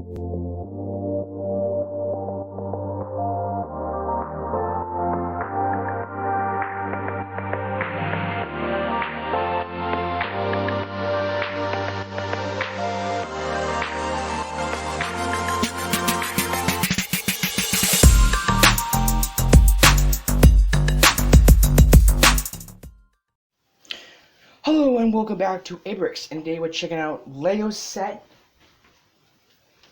Hello and welcome back to Abrix, and today we're checking out Lego set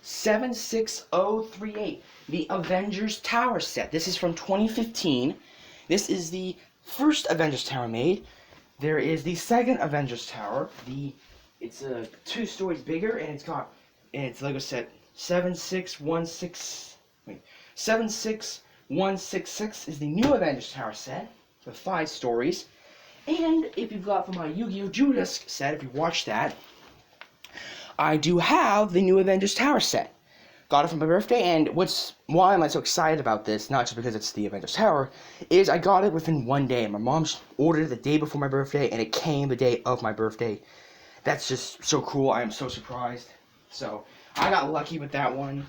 76038, the Avengers Tower set. This is from 2015. This is the first Avengers Tower made. There is the second Avengers Tower. It's 2 stories bigger, and it's Lego set 76166 is the new Avengers Tower set with 5 stories. And if you've got from my Yu-Gi-Oh! Judas set, if you watched that, I do have the new Avengers Tower set. Got it for my birthday, and why am I so excited about this, not just because it's the Avengers Tower, is I got it within 1 day. My mom ordered it the day before my birthday, and it came the day of my birthday. That's just so cool. I am so surprised. So, I got lucky with that one.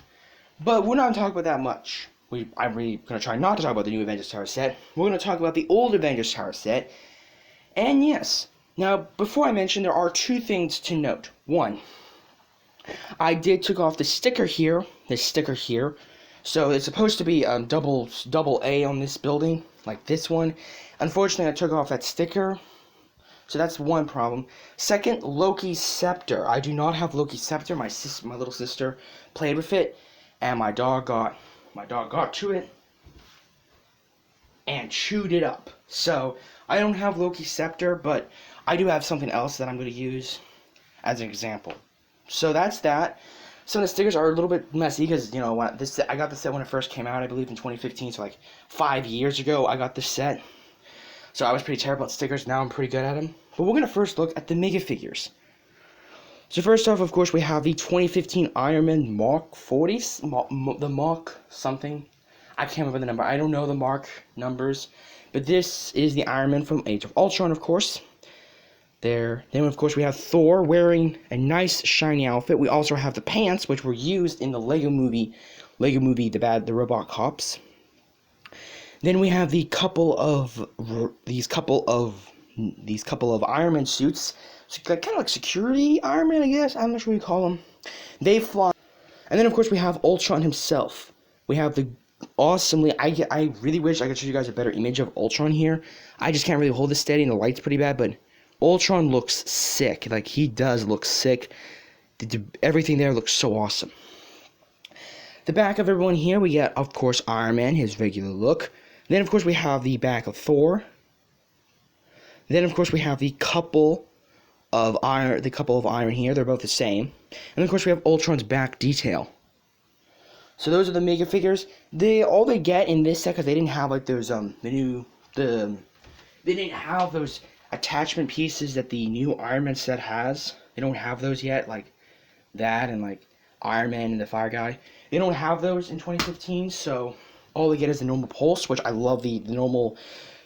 But we're not going to talk about that much. I'm really going to try not to talk about the new Avengers Tower set. We're going to talk about the old Avengers Tower set. And yes, now before I mention, there are 2 things to note. 1, I did took off this sticker here, so it's supposed to be double A on this building, like this one. Unfortunately, I took off that sticker, so that's one problem. 2nd, Loki's scepter. I do not have Loki's scepter. My little sister played with it, and my dog got to it and chewed it up. So I don't have Loki's scepter, but I do have something else that I'm going to use as an example. So that's that. Some of the stickers are a little bit messy because, you know, I got the set when it first came out, I believe in 2015, so like 5 years ago I got this set. So I was pretty terrible at stickers. Now I'm pretty good at them. But we're going to first look at the Mega Figures. So first off, of course, we have the 2015 Iron Man Mark 40s, the Mark something. I can't remember the number. I don't know the Mark numbers. But this is the Iron Man from Age of Ultron, of course. Then, of course, we have Thor wearing a nice shiny outfit. We also have the pants, which were used in the Lego movie, the Robot Cops. Then we have these couple of Iron Man suits. So kind of like security Iron Man, I guess. I'm not sure what you call them. They fly. And then, of course, we have Ultron himself. We have the awesomely, I really wish I could show you guys a better image of Ultron here. I just can't really hold this steady, and the light's pretty bad, but Ultron looks sick. Like, he does look sick. Everything there looks so awesome. The back of everyone here, we get, of course, Iron Man, his regular look. Then, of course, we have the back of Thor. Then, of course, we have the couple of Iron here. They're both the same. And, of course, we have Ultron's back detail. So those are the Mega Figures. All they get in this set, because they didn't have like those they didn't have those attachment pieces that the new Iron Man set has. They don't have those yet, like that and like Iron Man and the Fire Guy. They don't have those in 2015, so all they get is the normal Pulse, which I love the normal,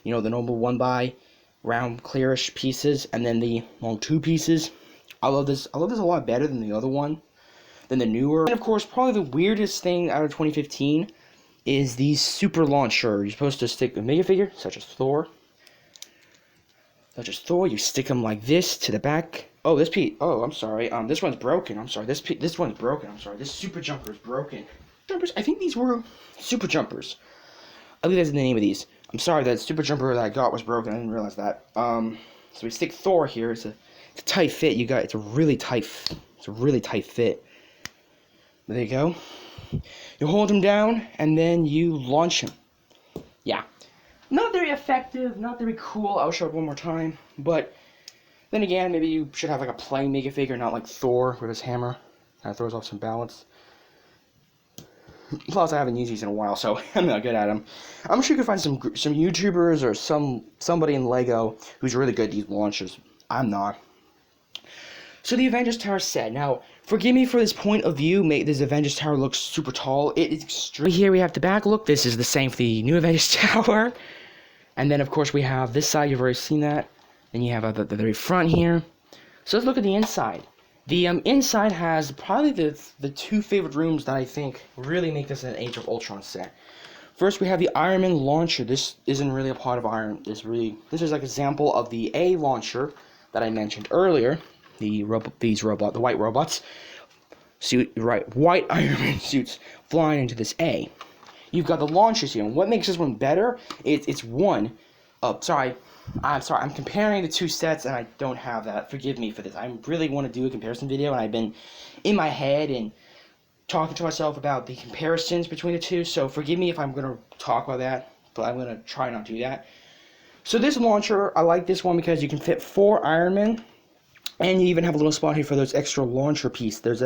the normal 1x round clearish pieces, and then the long 2 pieces. I love this a lot better than the other one. Than the newer. And of course, probably the weirdest thing out of 2015 is the super launcher. You're supposed to stick a Mega Figure, such as Thor. You stick them like this to the back. Oh, this piece. Oh, I'm sorry. This one's broken. I'm sorry. This one's broken. I'm sorry. This super jumper is broken. I think these were super jumpers. I believe that's the name of these. I'm sorry, that super jumper that I got was broken. I didn't realize that. So we stick Thor here. It's a tight fit. It's a really tight fit. There you go. You hold him down, and then you launch him. Yeah. Not very effective, not very cool. I'll show it one more time. But then again, maybe you should have like a playing Mega Figure, not like Thor with his hammer. That throws off some balance. Plus, I haven't used these in a while, so I'm not good at them. I'm sure you can find some YouTubers or somebody in Lego who's really good at these launchers. I'm not. So the Avengers Tower set. Now, forgive me for this point of view. This Avengers Tower looks super tall. It is extreme. Here we have the back look. This is the same for the new Avengers Tower. And then, of course, we have this side. You've already seen that. Then you have the very front here. So let's look at the inside. The inside has probably the two favorite rooms that I think really make this an Age of Ultron set. First, we have the Iron Man launcher. This isn't really a part of Iron. This is like an example of the A launcher that I mentioned earlier. The white robots, white Iron Man suits flying into this A. You've got the launchers here, and what makes this one better? It's one. Oh, sorry. I'm comparing the two sets, and I don't have that. Forgive me for this. I really want to do a comparison video, and I've been in my head and talking to myself about the comparisons between the two, so forgive me if I'm going to talk about that, but I'm going to try not to do that. So this launcher, I like this one because you can fit 4 Iron Men, and you even have a little spot here for those extra launcher pieces. There's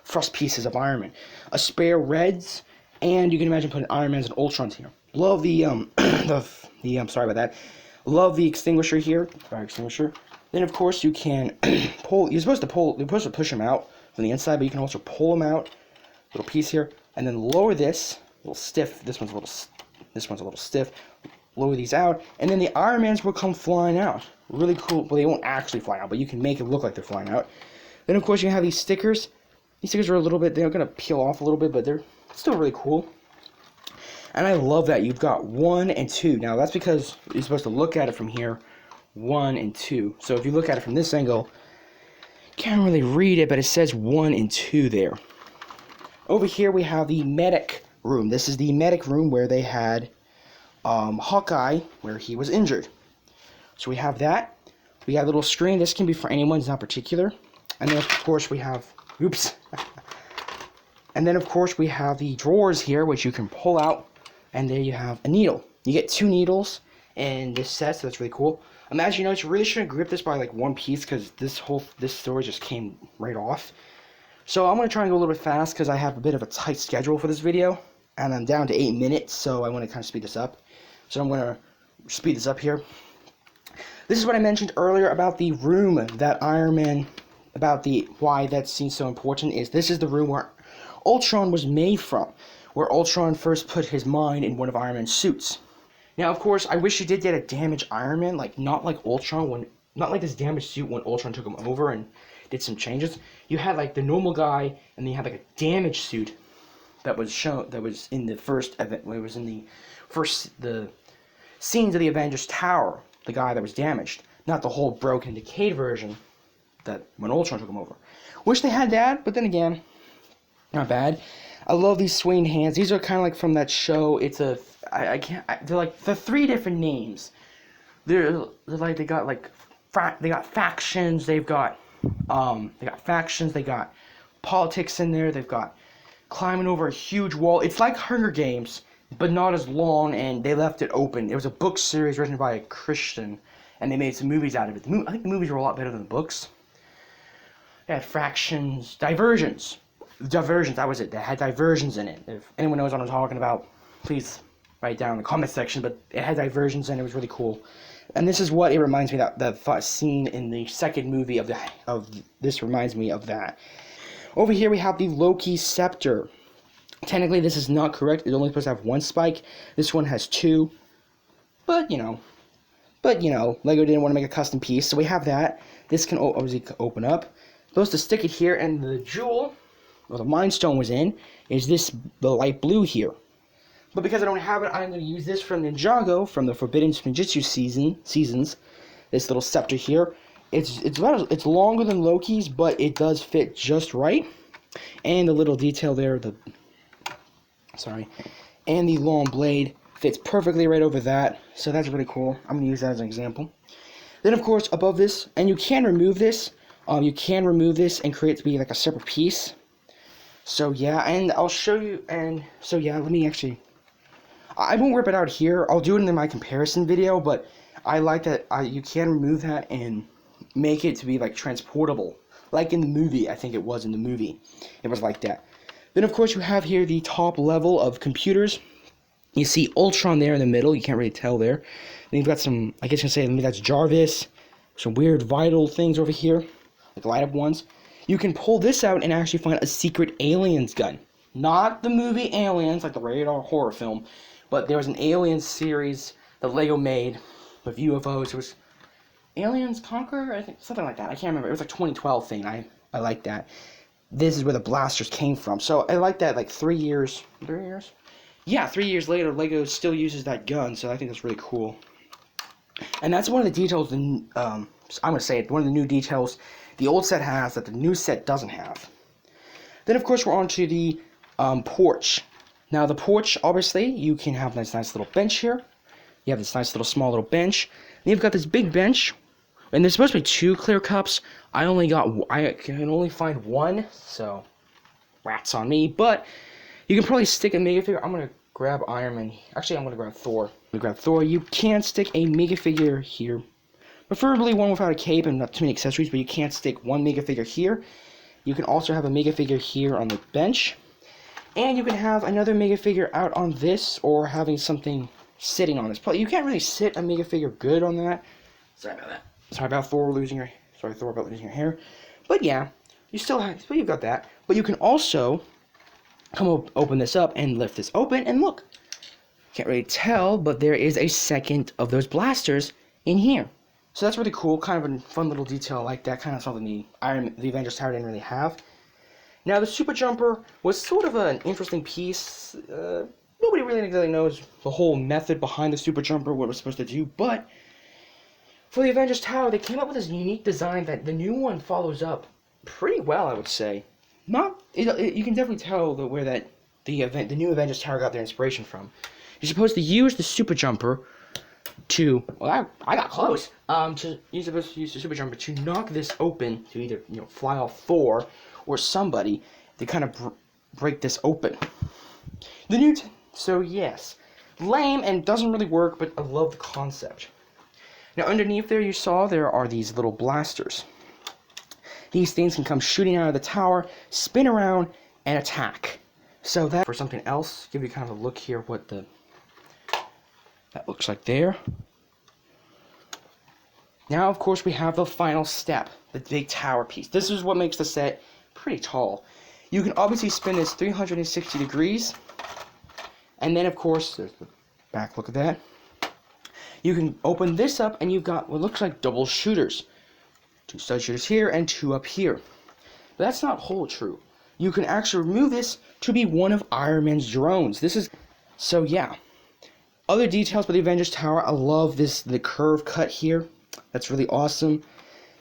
thrust pieces of Iron Man, a spare Reds, and you can imagine putting Iron Mans and Ultrons here. Love the sorry about that. Love the extinguisher here, fire extinguisher. Then of course you can pull. You're supposed to push them out from the inside, but you can also pull them out. Little piece here, and then lower this. A little stiff. This one's a little stiff. Lower these out, and then the Iron Mans will come flying out. Really cool. Well, they won't actually fly out, but you can make it look like they're flying out. Then of course you have these stickers. These stickers are a little bit. They're gonna peel off a little bit, but they're still really cool. And I love that you've got 1 and 2. Now that's because you're supposed to look at it from here, 1 and 2. So if you look at it from this angle, can't really read it, but it says 1 and 2 there. Over here we have the medic room. This is the medic room where they had Hawkeye, where he was injured. So we have that. We got a little screen. This can be for anyone, it's not particular. And then of course we have, oops. And then of course we have the drawers here, which you can pull out. And there you have a needle. You get 2 needles in this set, so that's really cool. As you notice, you really shouldn't grip this by like one piece because this storage just came right off. So I'm going to try and go a little bit fast because I have a bit of a tight schedule for this video. And I'm down to 8 minutes, so I want to kind of speed this up. So I'm going to speed this up here. This is what I mentioned earlier about the room that Iron Man, why that scene's so important, is this is the room where Ultron was made from. Where Ultron first put his mind in one of Iron Man's suits. Now, of course, I wish you did get a damaged Iron Man, not like this damaged suit when Ultron took him over and did some changes. You had like the normal guy, and then you had like a damaged suit that was in the first event, where it was in the scenes of the Avengers Tower. The guy that was damaged, not the whole broken, decayed version that when Ultron took him over. Wish they had that, but then again, not bad. I love these swinging hands. These are kind of like from that show. It's they're like the 3 different names. They're like they got factions. They got factions. They got politics in there. They've got climbing over a huge wall. It's like Hunger Games, but not as long. And they left it open. It was a book series written by a Christian, and they made some movies out of it. I think the movies were a lot better than the books. They had factions, diversions, that was it. They had diversions in it. If anyone knows what I'm talking about, please write down in the comment section, but it had diversions and it was really cool. And this is what it reminds me of, that scene in the second movie of this reminds me of that. Over here we have the Loki scepter. Technically this is not correct. It's only supposed to have 1 spike. This one has 2. But you know, Lego didn't want to make a custom piece, so we have that. This can obviously open up. Supposed to stick it here, and the jewel, or the Mind Stone was in, is the light blue here. But because I don't have it, I'm going to use this from Ninjago, from the Forbidden Spinjitzu seasons. This little scepter here. It's longer than Loki's, but it does fit just right. And the little detail there, and the long blade fits perfectly right over that. So that's really cool. I'm going to use that as an example. Then of course, above this, and you can remove this. You can remove this and create it to be like a separate piece. So yeah, and I'll show you, and so yeah, let me actually, I won't rip it out here, I'll do it in my comparison video, but I like that you can remove that and make it to be like transportable, like in the movie. I think it was in the movie, it was like that. Then of course you have here the top level of computers. You see Ultron there in the middle, you can't really tell there. Then you've got some, I guess you can say, maybe that's Jarvis, some weird vital things over here, like light up ones. You can pull this out and actually find a secret aliens gun. Not the movie Aliens, like the rated R horror film, but there was an Aliens series that Lego made with UFOs. It was Aliens Conquer, I think, something like that. I can't remember. It was like a 2012 thing. I like that. This is where the blasters came from. So I like that, like 3 years. 3 years? Yeah, 3 years later, Lego still uses that gun, so I think that's really cool. And that's one of the details, I'm going to say it, one of the new details the old set has that the new set doesn't have. Then, of course, we're on to the porch. Now, the porch, obviously, you can have this nice little bench here. You have this nice little small little bench. And you've got this big bench. And there's supposed to be 2 clear cups. I can only find 1, so rats on me. But you can probably stick a Mega Figure. I'm going to grab Iron Man. Actually, I'm going to grab Thor. I'm going to grab Thor. You can stick a Mega Figure here. Preferably one without a cape and not too many accessories, but you can't stick 1 Mega Figure here. You can also have a Mega Figure here on the bench. And you can have another Mega Figure out on this, or having something sitting on this. You can't really sit a Mega Figure good on that. Sorry about that. Sorry about Thor losing your... Sorry, Thor, about losing your hair. But yeah, you still have... But you've got that. But you can also open this up and lift this open, and look. Can't really tell, but there is a second of those blasters in here. So that's really cool. Kind of a fun little detail like that. Kind of something the Avengers Tower didn't really have. Now, the Super Jumper was sort of an interesting piece. Nobody really knows the whole method behind the Super Jumper, what it was supposed to do, but for the Avengers Tower, they came up with this unique design that the new one follows up pretty well, I would say. You can definitely tell where the new Avengers Tower got their inspiration from. You're supposed to use the Super Jumper to... Well, I got close. You're supposed to use the Super Jumper to knock this open, to either fly off Thor or somebody to kind of break this open. So yes, lame and doesn't really work, but I love the concept. Now underneath there, you saw there are these little blasters. These things can come shooting out of the tower, spin around, and attack. So that, for something else, give you kind of a look here what that looks like there. Now, of course, we have the final step, the big tower piece. This is what makes the set pretty tall. You can obviously spin this 360 degrees, and then, of course, there's the back look of that. You can open this up, and you've got what looks like double shooters. 2 stud shooters here, and 2 up here. But that's not whole true. You can actually remove this to be one of Iron Man's drones. So yeah. Other details about the Avengers Tower, I love the curve cut here. That's really awesome.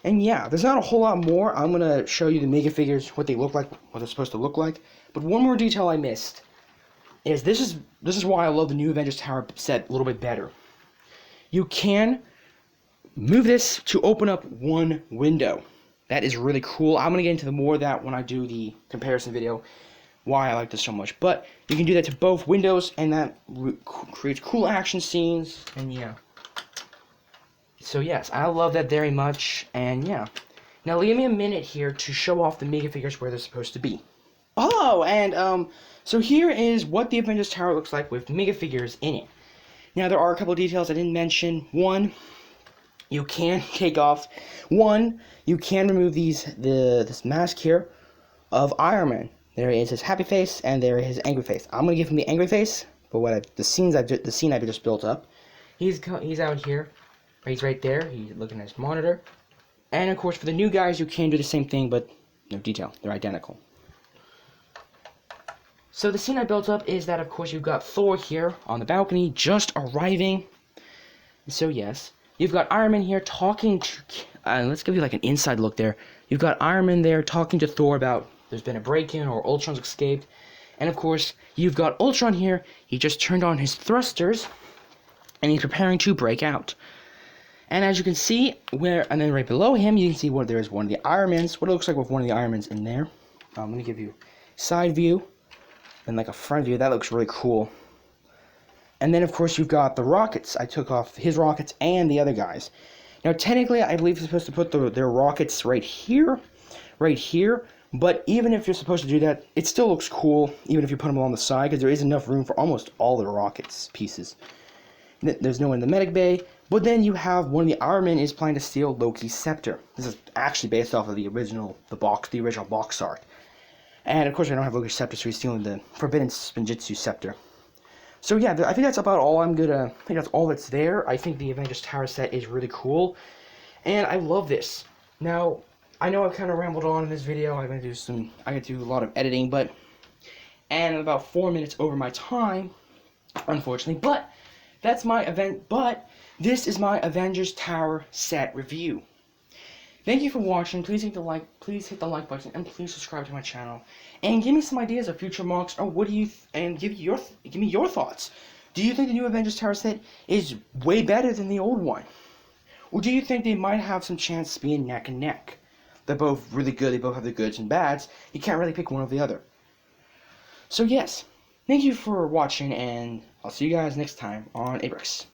And yeah, there's not a whole lot more. I'm going to show you the Mega Figures, what they look like, what they're supposed to look like. But one more detail I missed is this is why I love the new Avengers Tower set a little bit better. You can move this to open up one window. That is really cool. I'm going to get into more of that when I do the comparison video, why I like this so much. But you can do that to both windows, and that creates cool action scenes, and yeah. So yes, I love that very much, and yeah. Now leave me a minute here to show off the Mega Figures where they're supposed to be. Oh, and so here is what the Avengers Tower looks like with Mega Figures in it. Now there are a couple of details I didn't mention. One, you can remove this mask here of Iron Man. There is his happy face, and there is his angry face. I'm gonna give him the angry face, but the scene I've just built up. He's out here. He's right there. He's looking at his monitor. And of course, for the new guys, you can do the same thing, but no detail. They're identical. So the scene I built up is that, of course, you've got Thor here on the balcony, just arriving. So yes, you've got Iron Man here talking to... let's give you like an inside look there. You've got Iron Man there talking to Thor about there's been a break-in or Ultron's escaped. And of course, you've got Ultron here. He just turned on his thrusters, and he's preparing to break out. And as you can see, and then right below him, you can see there is one of the Iron Mans. What it looks like with one of the Iron Mans in there. I'm going to give you side view and like a front view. That looks really cool. And then, of course, you've got the rockets. I took off his rockets and the other guys. Now, technically, I believe you're supposed to put their rockets right here. But even if you're supposed to do that, it still looks cool, even if you put them along the side, because there is enough room for almost all the rockets pieces. There's no one in the medic bay. But then you have one of the Iron Men is planning to steal Loki's scepter. This is actually based off of the original box art. And of course, I don't have Loki's scepter, so he's stealing the Forbidden Spinjitzu scepter. So yeah, I think that's about all I think that's all that's there. I think the Avengers Tower set is really cool, and I love this. Now, I know I've kind of rambled on in this video. I gotta do a lot of editing, and about 4 minutes over my time, unfortunately. But this is my Avengers Tower set review. Thank you for watching. Please hit the like button, and please subscribe to my channel. And give me some ideas of future mocks, or what do you give me your thoughts. Do you think the new Avengers Tower set is way better than the old one? Or do you think they might have some chance of being neck and neck? They're both really good, they both have the goods and bads. You can't really pick one over the other. So yes, thank you for watching, and I'll see you guys next time on Abrix.